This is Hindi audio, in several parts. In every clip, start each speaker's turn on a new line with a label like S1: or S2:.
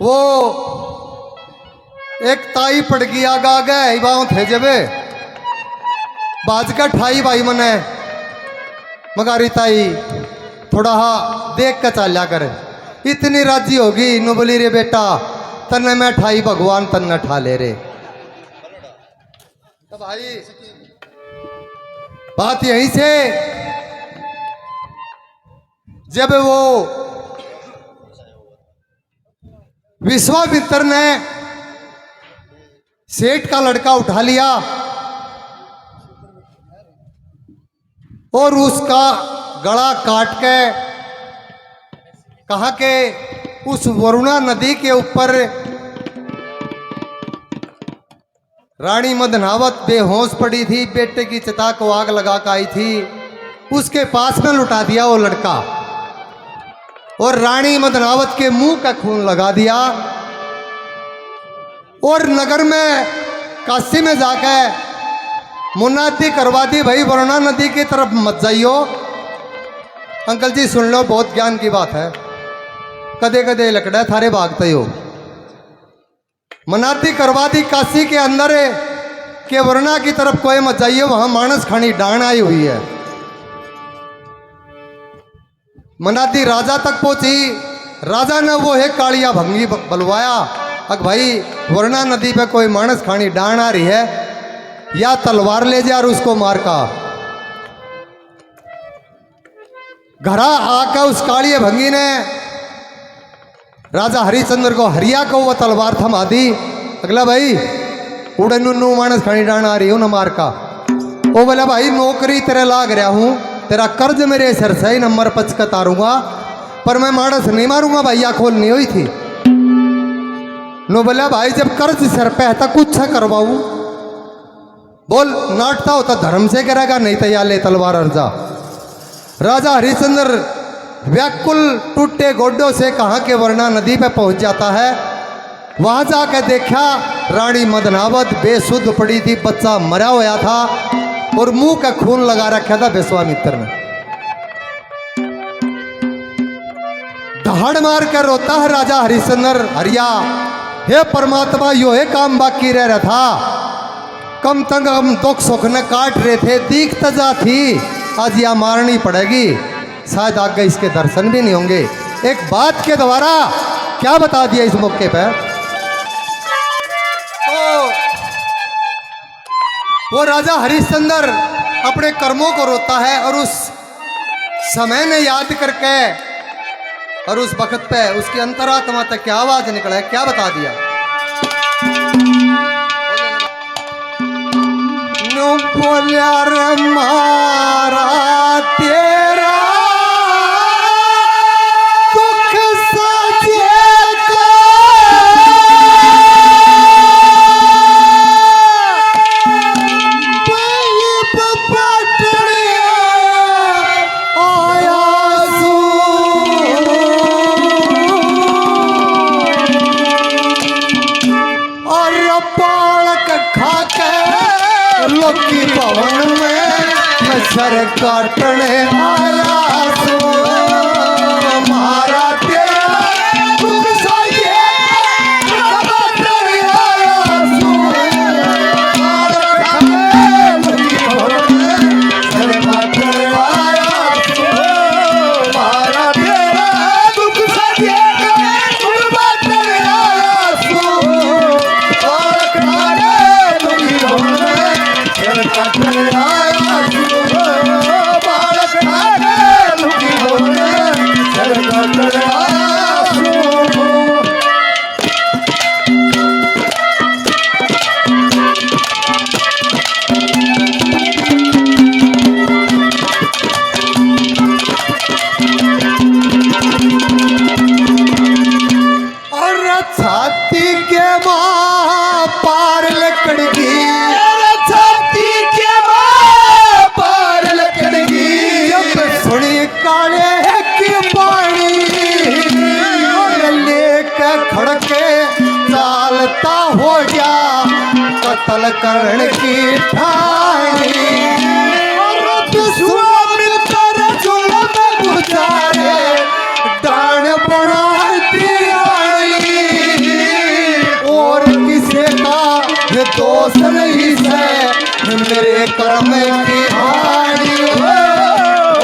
S1: वो एक ताई पड़ गई आगा गए बाँव थे जबे बाज का ठाई भाई मने मगारी ताई थोड़ा हा देख कर चाल्या करे इतनी राजी होगी नो बोली रे बेटा तन्ने मैं ठाई भगवान तन्ने ठा ले रे। तो भाई बात यहीं से जब वो विश्वामित्र ने सेठ का लड़का उठा लिया और उसका गला काट के कहा कि उस वरुणा नदी के ऊपर रानी मदनावत बेहोश पड़ी थी, बेटे की चिता को आग लगा कर आई थी, उसके पास में लुटा दिया वो लड़का और रानी मदनावत के मुंह का खून लगा दिया और नगर में काशी में जाकर मुनादी करवा दी, भाई वरुणा नदी की तरफ मत जाइयो। अंकल जी सुन लो, बहुत ज्ञान की बात है, कदे कदे लकड़ा थारे भागते हो। मनादी करवा दी काशी के अंदर है कि वरुणा की तरफ कोई मत जाइए, वहां मानस खानी डांड आई हुई है। मनादी राजा तक पहुंची, राजा ने वो है कालिया भंगी बलवाया, अग भाई वरुणा नदी पे कोई मानस खानी डांड आ रही है, या तलवार ले जा और उसको मार का। घरा आकर उस कालिया भंगी ने राजा हरिश्चंद्र को हरिया को वो तलवार थमा दी। अगला भाई उड़न नु मानस खानी डांड आ रही हूं न मार का। वो बोला भाई नौकरी तेरे लाग रहा हूं, तेरा कर्ज मेरे सिर से ही नंबर 5 का तारूंगा, पर मैं मानस नहीं मारूंगा, भैया खोलनी हुई थी। नो बोला भाई जब कर्ज सिर पे है तो कुछ करवाऊं, बोल नाटता होता धर्म से करेगा, नहीं तो या ले तलवार अर्जा। राजा हरिश्चंद्र व्याकुल टूटे गोड्डों से कहा कि वरुणा नदी पे पहुंच जाता है। वहां जाकर देखा रानी मदनावत बेसुध पड़ी थी, बच्चा मरा हुआ था और मुंह का खून लगा रखा था विश्वामित्र ने। दहाड़ मार कर रोता है राजा हरिश्चंद्र, हरिया हे परमात्मा यो है काम बाकी रह रहा था, कम तक हम दुख सुख ने काट रहे थे, दीख तजा थी, आज यह मारनी पड़ेगी, शायद आगे इसके दर्शन भी नहीं होंगे। एक बात के द्वारा क्या बता दिया इस मौके पर, तो वो राजा हरिश्चंद्र अपने कर्मों को रोता है और उस समय ने याद करके और उस वक्त पे उसकी अंतरात्मा तक क्या आवाज निकला है, क्या बता दिया। नो बोलिया रे मारा तेरा दुख सजेगा, आया और पालक खा के लोकी भवन में सर काटने आया सो मारा तेरा दुख सजे आया सो लोकी भवन में सर काटने आया सो मारा तेरा दुख सजे आया सो लोकी भवन छाती के मां पार लकड़गी, छाती के मां पार लकड़गी, जब सुनी काले की पानी लेके खड़के चालता हो जा कत्ल करने की ठानी। मिलकर जुल्म गुजारे डाण बनाती आई दोष नहीं से मेरे कर्म की हानि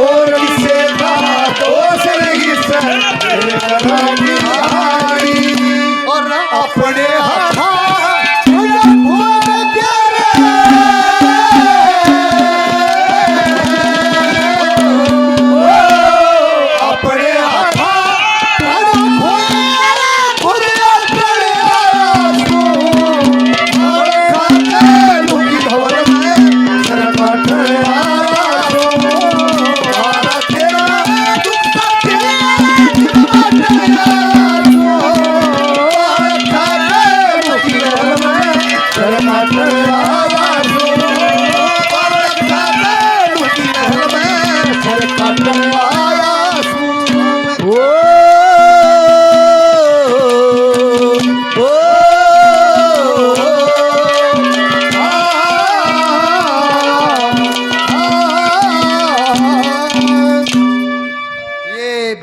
S2: और किसे का दोष नहीं से मेरे कर्म की हानि
S1: और अपने हाथ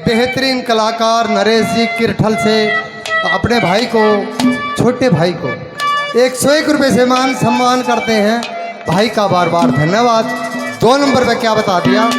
S1: बेहतरीन कलाकार नरेश जी किरठल से अपने भाई को, छोटे भाई को 101 रुपये से मान सम्मान करते हैं। भाई का बार बार धन्यवाद। 2 नंबर पे क्या बता दिया?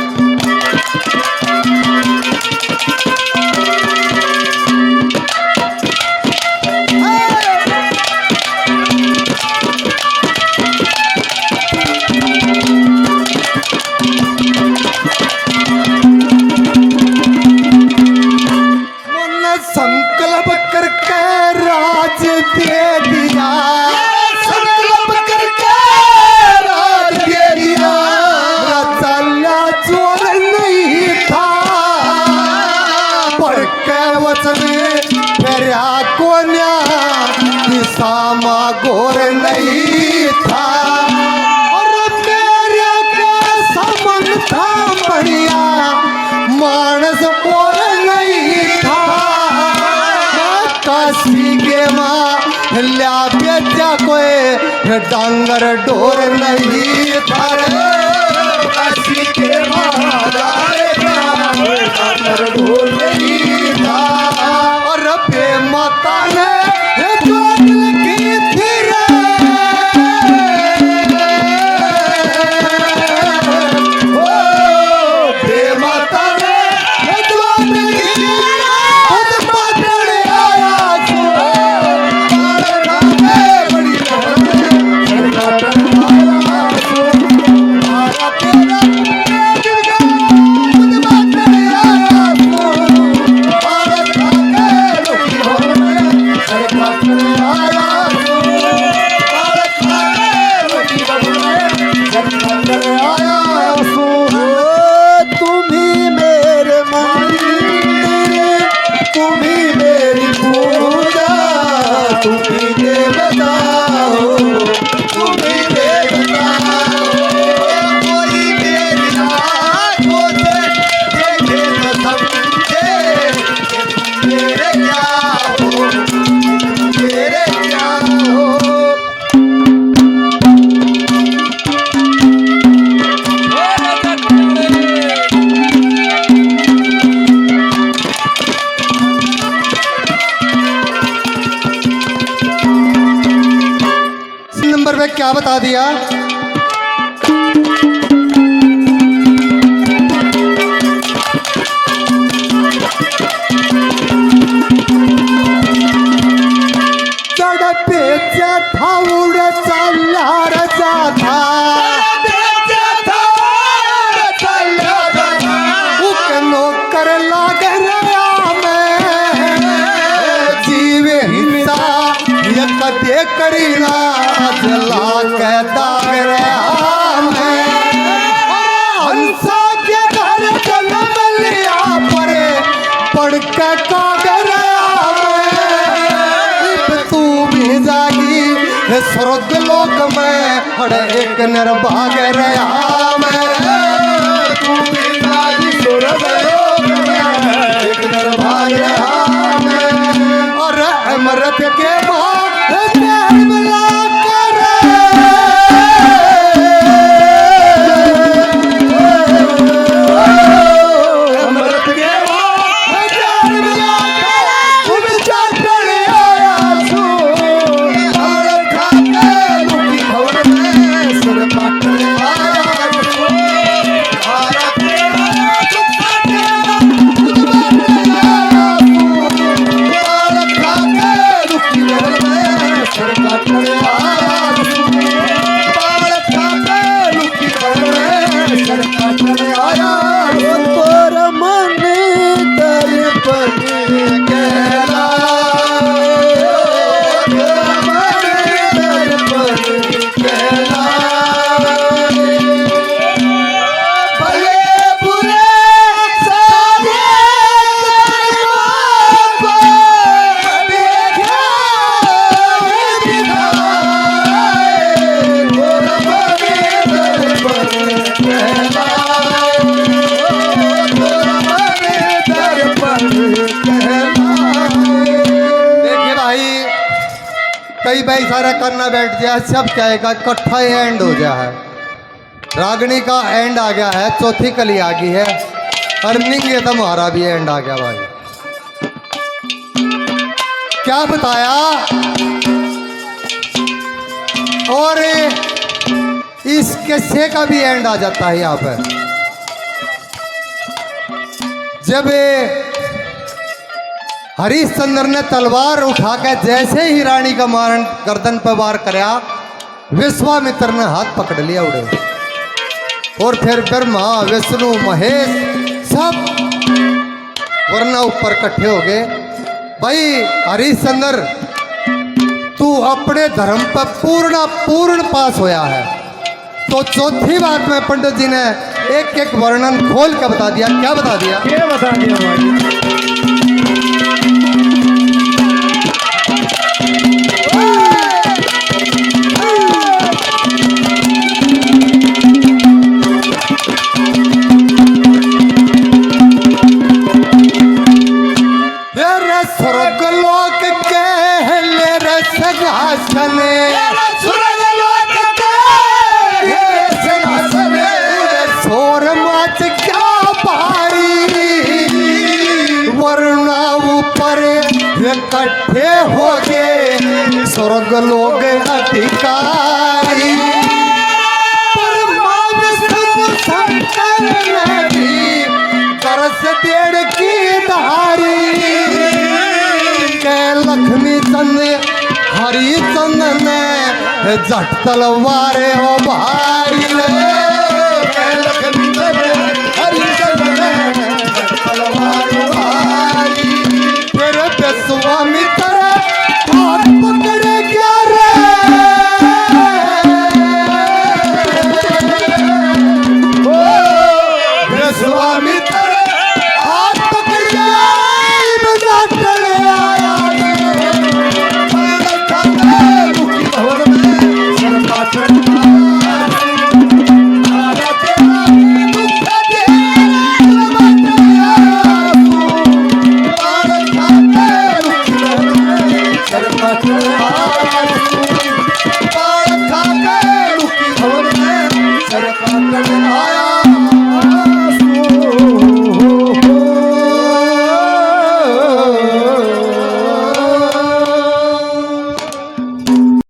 S1: संकल्प करके राज दे दिया,
S2: संकल्प करके राज दे दिया,
S1: चला चोर नहीं था पर के वचन मेरा कोन्या सामा गोर नहीं था और मेरे के समन था बढ़िया मानस और नहीं था। काशी के माँ ल्या बेचा कोई डांगर डोर नहीं था।
S2: काशी के महाराज डांगर डोर नहीं था
S1: और बे माता ने जोत की थी रे,
S2: ओ बे माता ने
S1: जोत की थी खुद पाटण आया सो
S2: बड़ी
S1: तुम्ही मेरे मंदिर, तुम्ही मेरी पूजा, तुम्ही देवता हो, तुम्ही देवता हो। कोई मेरी आँखों से देखे तो समझे कि तुम मेरे क्या हो, तुम मेरे क्या हो। नंबर पे क्या बता दिया? चढ़ पे था उड़ चला रजा था नौकर लाग रहा मैं जीवे हिंसा यक दे करीना जला के दाग रहा मैं हंसा के घर जन्म लिया परे पढ़ के कागर तू भी जागी स्वर्ग लोक में हर एक निर्भाग रहा मैं तू भी जागी स्वर्ग लोक में एक निर्भाग रहा मैं और अमृत के बाद मिला कई बाई सारा करना बैठ गया, सब क्या का इकट्ठा एंड हो गया है। रागनी का एंड आ गया है, चौथी कली आ गई है, अर्निंग ये तो हमारा भी एंड आ गया भाई। क्या बताया। और इस किस्से का भी एंड आ जाता है यहाँ पर। जब हरिश्चंद्र ने तलवार उठाकर जैसे ही रानी का मारण गर्दन पर वार कराया, विश्वामित्र ने हाथ पकड़ लिया उड़े। और फिर ब्रह्मा विष्णु महेश सब वरना ऊपर इकट्ठे हो गए। भाई हरिश्चंद्र तू अपने धर्म पर पूर्ण पास होया है। तो चौथी बात में पंडित जी ने एक एक वर्णन खोल के बता दिया। क्या बता दिया?
S2: क्या बता दिया भाई?
S1: स्वर्ग लोक के ले सिंहासने, सोर माच क्या भारी, वरना ऊपर इकट्ठे हो गए स्वर्ग लोग अधिकारी। ब्रह्मा विष्णु शंकर ने भी करस डेढ़ की धारी, लक्ष्मी चंद हरिचंद ने जट तलवारे हो भाई लक्ष्मी चंद हरिचंद ने जट तलवारे भाई। तेरे विश्वामित्र हाथ पकड़े क्या रे, विश्वामित्र हाथ पकड़
S2: सरकार